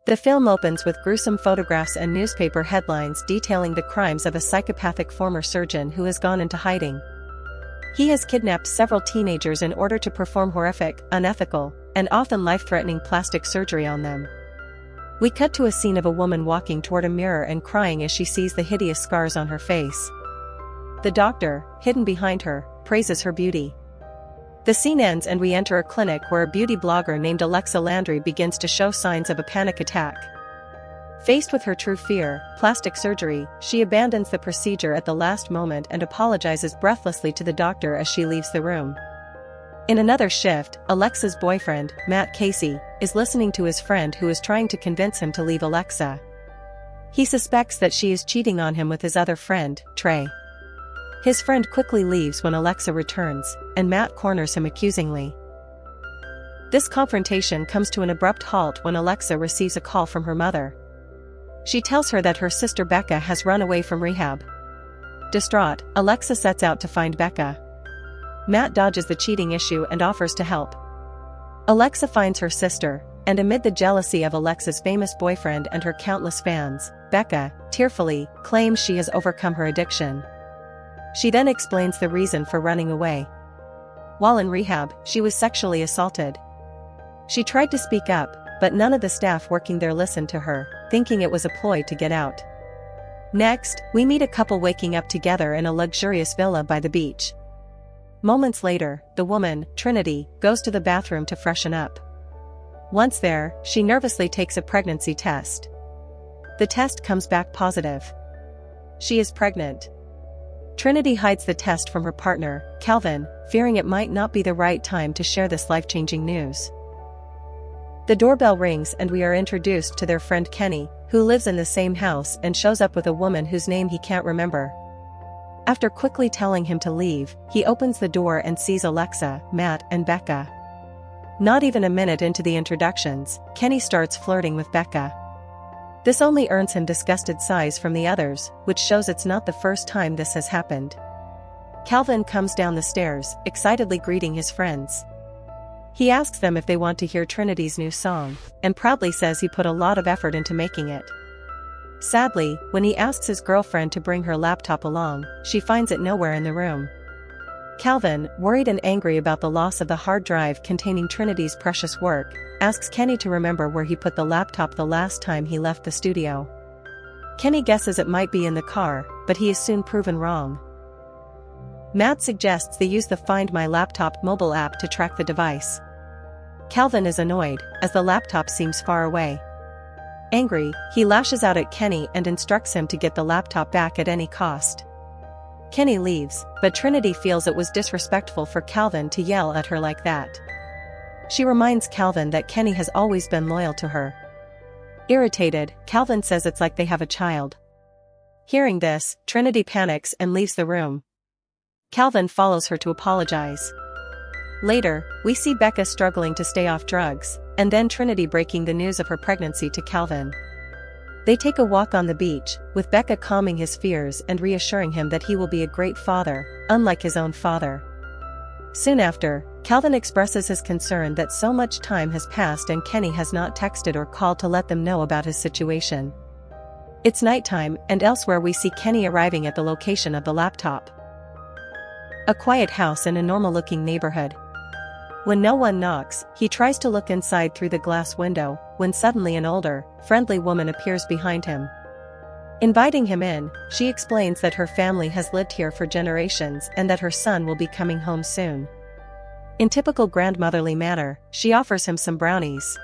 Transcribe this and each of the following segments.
The film opens with gruesome photographs and newspaper headlines detailing the crimes of a psychopathic former surgeon who has gone into hiding. He has kidnapped several teenagers in order to perform horrific, unethical, and often life-threatening plastic surgery on them. We cut to a scene of a woman walking toward a mirror and crying as she sees the hideous scars on her face. The doctor, hidden behind her, praises her beauty. The scene ends and we enter a clinic where a beauty blogger named Alexa Landry begins to show signs of a panic attack. Faced with her true fear, plastic surgery, she abandons the procedure at the last moment and apologizes breathlessly to the doctor as she leaves the room. In another shift, Alexa's boyfriend, Matt Casey, is listening to his friend who is trying to convince him to leave Alexa. He suspects that she is cheating on him with his other friend, Trey. His friend quickly leaves when Alexa returns, and Matt corners him accusingly. This confrontation comes to an abrupt halt when Alexa receives a call from her mother. She tells her that her sister Becca has run away from rehab. Distraught, Alexa sets out to find Becca. Matt dodges the cheating issue and offers to help. Alexa finds her sister, and amid the jealousy of Alexa's famous boyfriend and her countless fans, Becca, tearfully, claims she has overcome her addiction. She then explains the reason for running away. While in rehab, she was sexually assaulted. She tried to speak up, but none of the staff working there listened to her, thinking it was a ploy to get out. Next, we meet a couple waking up together in a luxurious villa by the beach. Moments later, the woman, Trinity, goes to the bathroom to freshen up. Once there, she nervously takes a pregnancy test. The test comes back positive. She is pregnant. Trinity hides the test from her partner, Calvin, fearing it might not be the right time to share this life-changing news. The doorbell rings and we are introduced to their friend Kenny, who lives in the same house and shows up with a woman whose name he can't remember. After quickly telling him to leave, he opens the door and sees Alexa, Matt, and Becca. Not even a minute into the introductions, Kenny starts flirting with Becca. This only earns him disgusted sighs from the others, which shows it's not the first time this has happened. Calvin comes down the stairs, excitedly greeting his friends. He asks them if they want to hear Trinity's new song, and proudly says he put a lot of effort into making it. Sadly, when he asks his girlfriend to bring her laptop along, she finds it nowhere in the room. Calvin, worried and angry about the loss of the hard drive containing Trinity's precious work, asks Kenny to remember where he put the laptop the last time he left the studio. Kenny guesses it might be in the car, but he is soon proven wrong. Matt suggests they use the Find My Laptop mobile app to track the device. Calvin is annoyed, as the laptop seems far away. Angry, he lashes out at Kenny and instructs him to get the laptop back at any cost. Kenny leaves, but Trinity feels it was disrespectful for Calvin to yell at her like that. She reminds Calvin that Kenny has always been loyal to her. Irritated, Calvin says it's like they have a child. Hearing this, Trinity panics and leaves the room. Calvin follows her to apologize. Later, we see Becca struggling to stay off drugs, and then Trinity breaking the news of her pregnancy to Calvin. They take a walk on the beach, with Becca calming his fears and reassuring him that he will be a great father, unlike his own father. Soon after, Calvin expresses his concern that so much time has passed and Kenny has not texted or called to let them know about his situation. It's nighttime, and elsewhere we see Kenny arriving at the location of the laptop. A quiet house in a normal-looking neighborhood. When no one knocks, he tries to look inside through the glass window, when suddenly an older, friendly woman appears behind him. Inviting him in, she explains that her family has lived here for generations and that her son will be coming home soon. In typical grandmotherly manner, she offers him some brownies.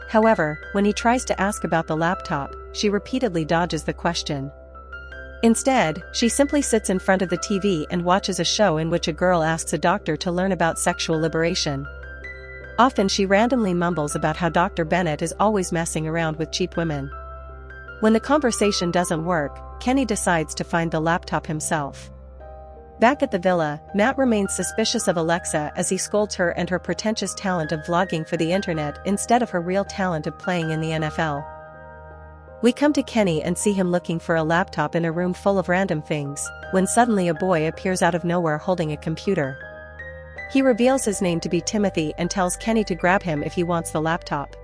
However, when he tries to ask about the laptop, she repeatedly dodges the question. Instead, she simply sits in front of the TV and watches a show in which a girl asks a doctor to learn about sexual liberation. Often she randomly mumbles about how Dr. Bennett is always messing around with cheap women. When the conversation doesn't work, Kenny decides to find the laptop himself. Back at the villa, Matt remains suspicious of Alexa as he scolds her and her pretentious talent of vlogging for the internet instead of her real talent of playing in the NFL. We come to Kenny and see him looking for a laptop in a room full of random things, when suddenly a boy appears out of nowhere holding a computer. He reveals his name to be Timothy and tells Kenny to grab him if he wants the laptop.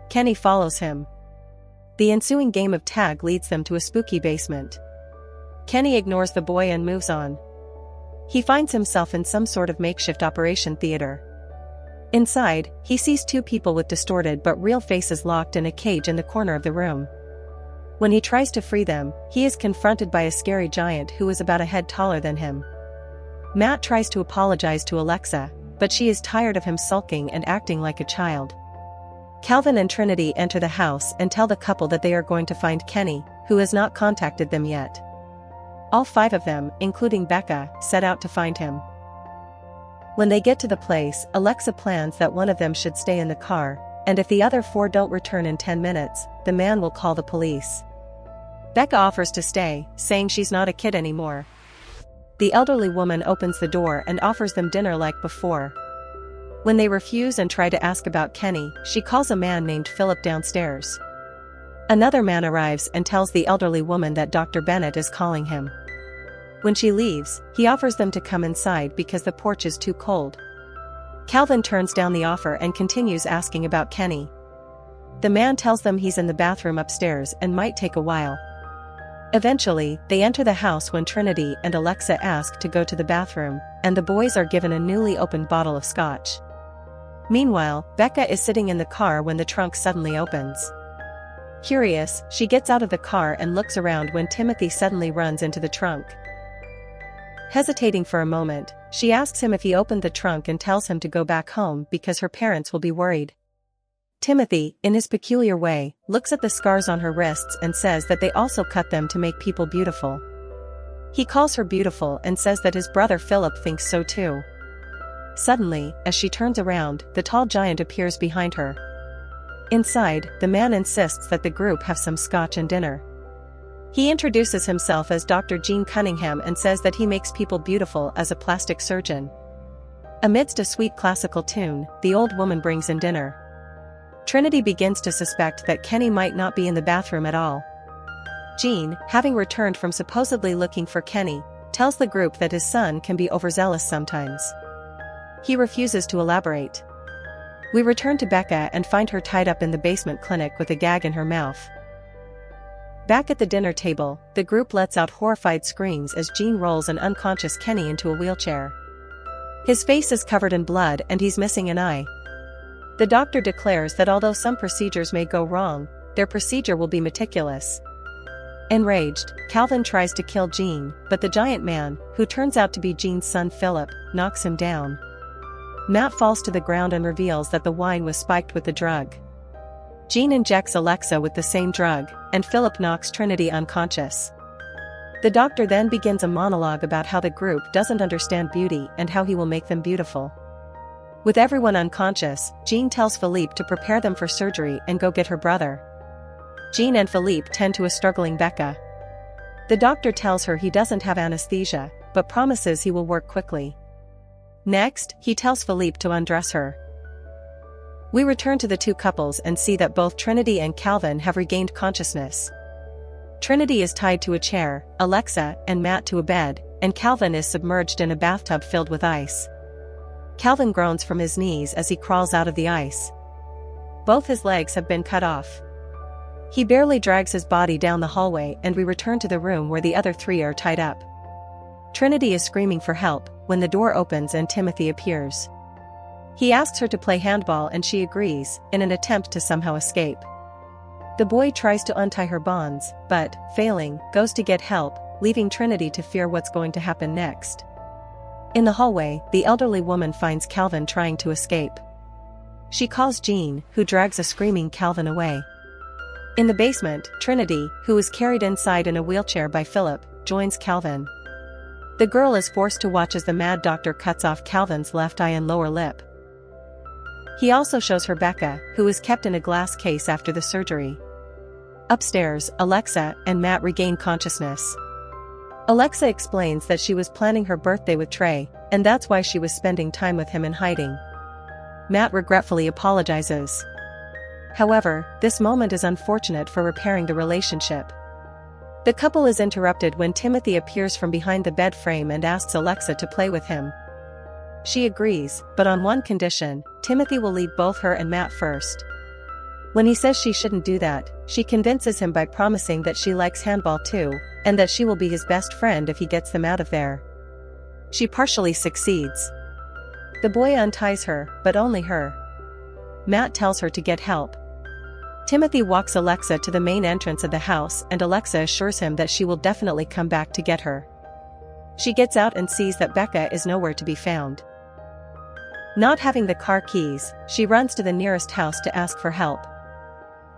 Kenny follows him. The ensuing game of tag leads them to a spooky basement. Kenny ignores the boy and moves on. He finds himself in some sort of makeshift operation theater. Inside, he sees two people with distorted but real faces locked in a cage in the corner of the room. When he tries to free them, he is confronted by a scary giant who is about a head taller than him. Matt tries to apologize to Alexa, but she is tired of him sulking and acting like a child. Calvin and Trinity enter the house and tell the couple that they are going to find Kenny, who has not contacted them yet. All five of them, including Becca, set out to find him. When they get to the place, Alexa plans that one of them should stay in the car, and if the other four don't return in 10 minutes, the man will call the police. Becca offers to stay, saying she's not a kid anymore. The elderly woman opens the door and offers them dinner like before. When they refuse and try to ask about Kenny, she calls a man named Philip downstairs. Another man arrives and tells the elderly woman that Dr. Bennett is calling him. When she leaves, he offers them to come inside because the porch is too cold. Calvin turns down the offer and continues asking about Kenny. The man tells them he's in the bathroom upstairs and might take a while. Eventually, they enter the house when Trinity and Alexa ask to go to the bathroom, and the boys are given a newly opened bottle of scotch. Meanwhile, Becca is sitting in the car when the trunk suddenly opens. Curious, she gets out of the car and looks around when Timothy suddenly runs into the trunk. Hesitating for a moment, she asks him if he opened the trunk and tells him to go back home because her parents will be worried. Timothy, in his peculiar way, looks at the scars on her wrists and says that they also cut them to make people beautiful. He calls her beautiful and says that his brother Philip thinks so too. Suddenly, as she turns around, the tall giant appears behind her. Inside, the man insists that the group have some scotch and dinner. He introduces himself as Dr. Gene Cunningham and says that he makes people beautiful as a plastic surgeon. Amidst a sweet classical tune, the old woman brings in dinner. Trinity begins to suspect that Kenny might not be in the bathroom at all. Gene, having returned from supposedly looking for Kenny, tells the group that his son can be overzealous sometimes. He refuses to elaborate. We return to Becca and find her tied up in the basement clinic with a gag in her mouth. Back at the dinner table, the group lets out horrified screams as Gene rolls an unconscious Kenny into a wheelchair. His face is covered in blood and he's missing an eye. The doctor declares that although some procedures may go wrong, their procedure will be meticulous. Enraged, Calvin tries to kill Gene, but the giant man, who turns out to be Gene's son Philip, knocks him down. Matt falls to the ground and reveals that the wine was spiked with the drug. Gene injects Alexa with the same drug, and Philip knocks Trinity unconscious. The doctor then begins a monologue about how the group doesn't understand beauty and how he will make them beautiful. With everyone unconscious, Gene tells Philippe to prepare them for surgery and go get her brother. Gene and Philippe tend to a struggling Becca. The doctor tells her he doesn't have anesthesia, but promises he will work quickly. Next, he tells Philippe to undress her. We return to the two couples and see that both Trinity and Calvin have regained consciousness. Trinity is tied to a chair, Alexa and Matt to a bed, and Calvin is submerged in a bathtub filled with ice. Calvin groans from his knees as he crawls out of the ice. Both his legs have been cut off. He barely drags his body down the hallway and we return to the room where the other three are tied up. Trinity is screaming for help when the door opens and Timothy appears. He asks her to play handball and she agrees, in an attempt to somehow escape. The boy tries to untie her bonds, but, failing, goes to get help, leaving Trinity to fear what's going to happen next. In the hallway, the elderly woman finds Calvin trying to escape. She calls Gene, who drags a screaming Calvin away. In the basement, Trinity, who is carried inside in a wheelchair by Philip, joins Calvin. The girl is forced to watch as the mad doctor cuts off Calvin's left eye and lower lip. He also shows her Becca, who is kept in a glass case after the surgery. Upstairs, Alexa and Matt regain consciousness. Alexa explains that she was planning her birthday with Trey, and that's why she was spending time with him in hiding. Matt regretfully apologizes. However, this moment is unfortunate for repairing the relationship. The couple is interrupted when Timothy appears from behind the bed frame and asks Alexa to play with him. She agrees, but on one condition: Timothy will lead both her and Matt first. When he says she shouldn't do that, she convinces him by promising that she likes handball too, and that she will be his best friend if he gets them out of there. She partially succeeds. The boy unties her, but only her. Matt tells her to get help. Timothy walks Alexa to the main entrance of the house, and Alexa assures him that she will definitely come back to get her. She gets out and sees that Becca is nowhere to be found. Not having the car keys, she runs to the nearest house to ask for help.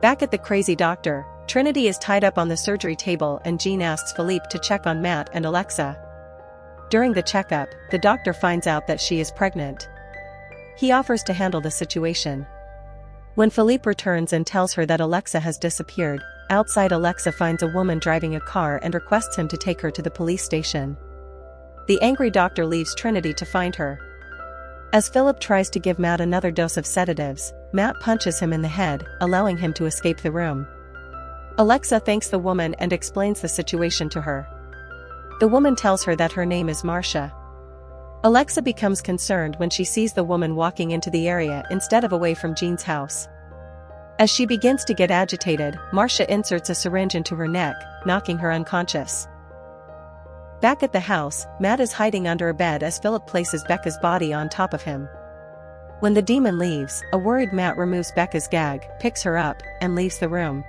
Back at the crazy doctor, Trinity is tied up on the surgery table and Jean asks Philippe to check on Matt and Alexa. During the checkup, the doctor finds out that she is pregnant. He offers to handle the situation. When Philippe returns and tells her that Alexa has disappeared, outside Alexa finds a woman driving a car and requests him to take her to the police station. The angry doctor leaves Trinity to find her. As Philip tries to give Matt another dose of sedatives, Matt punches him in the head, allowing him to escape the room. Alexa thanks the woman and explains the situation to her. The woman tells her that her name is Marcia. Alexa becomes concerned when she sees the woman walking into the area instead of away from Jean's house. As she begins to get agitated, Marcia inserts a syringe into her neck, knocking her unconscious. Back at the house, Matt is hiding under a bed as Philip places Becca's body on top of him. When the demon leaves, a worried Matt removes Becca's gag, picks her up, and leaves the room.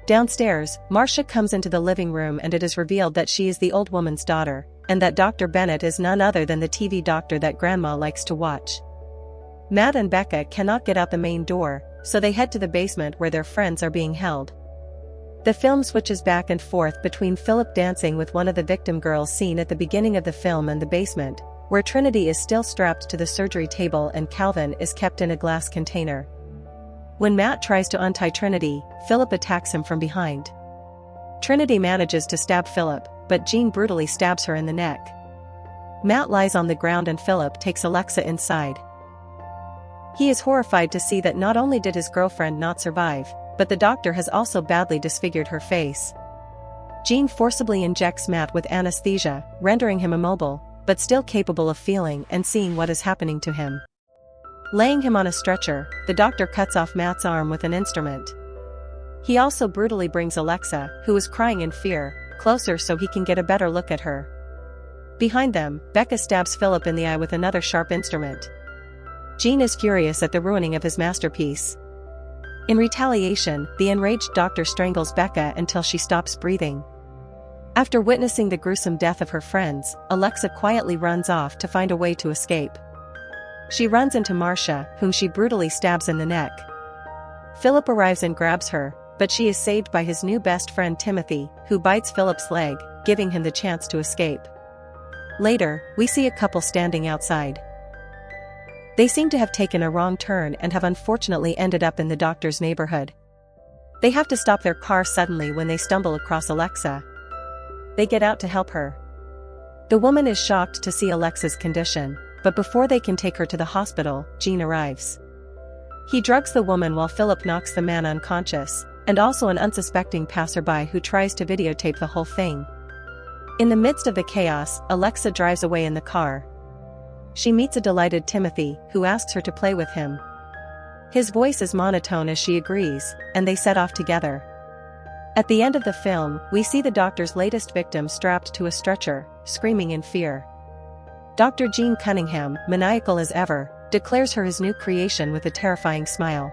Downstairs, Marcia comes into the living room and it is revealed that she is the old woman's daughter, and that Dr. Bennett is none other than the TV doctor that Grandma likes to watch. Matt and Becca cannot get out the main door, so they head to the basement where their friends are being held. The film switches back and forth between Philip dancing with one of the victim girls seen at the beginning of the film and the basement, where Trinity is still strapped to the surgery table and Calvin is kept in a glass container. When Matt tries to untie Trinity, Philip attacks him from behind. Trinity manages to stab Philip, but Jean brutally stabs her in the neck. Matt lies on the ground and Philip takes Alexa inside. He is horrified to see that not only did his girlfriend not survive, but the doctor has also badly disfigured her face. Jean forcibly injects Matt with anesthesia, rendering him immobile, but still capable of feeling and seeing what is happening to him. Laying him on a stretcher, the doctor cuts off Matt's arm with an instrument. He also brutally brings Alexa, who is crying in fear, closer so he can get a better look at her. Behind them, Becca stabs Philip in the eye with another sharp instrument. Jean is furious at the ruining of his masterpiece. In retaliation, the enraged doctor strangles Becca until she stops breathing. After witnessing the gruesome death of her friends, Alexa quietly runs off to find a way to escape. She runs into Marcia, whom she brutally stabs in the neck. Philip arrives and grabs her, but she is saved by his new best friend Timothy, who bites Philip's leg, giving him the chance to escape. Later, we see a couple standing outside. They seem to have taken a wrong turn and have unfortunately ended up in the doctor's neighborhood. They have to stop their car suddenly when they stumble across Alexa. They get out to help her. The woman is shocked to see Alexa's condition, but before they can take her to the hospital, Jean arrives. He drugs the woman while Philip knocks the man unconscious, and also an unsuspecting passerby who tries to videotape the whole thing. In the midst of the chaos, Alexa drives away in the car. She meets a delighted Timothy, who asks her to play with him. His voice is monotone as she agrees, and they set off together. At the end of the film, we see the doctor's latest victim strapped to a stretcher, screaming in fear. Dr. Jean Cunningham, maniacal as ever, declares her his new creation with a terrifying smile.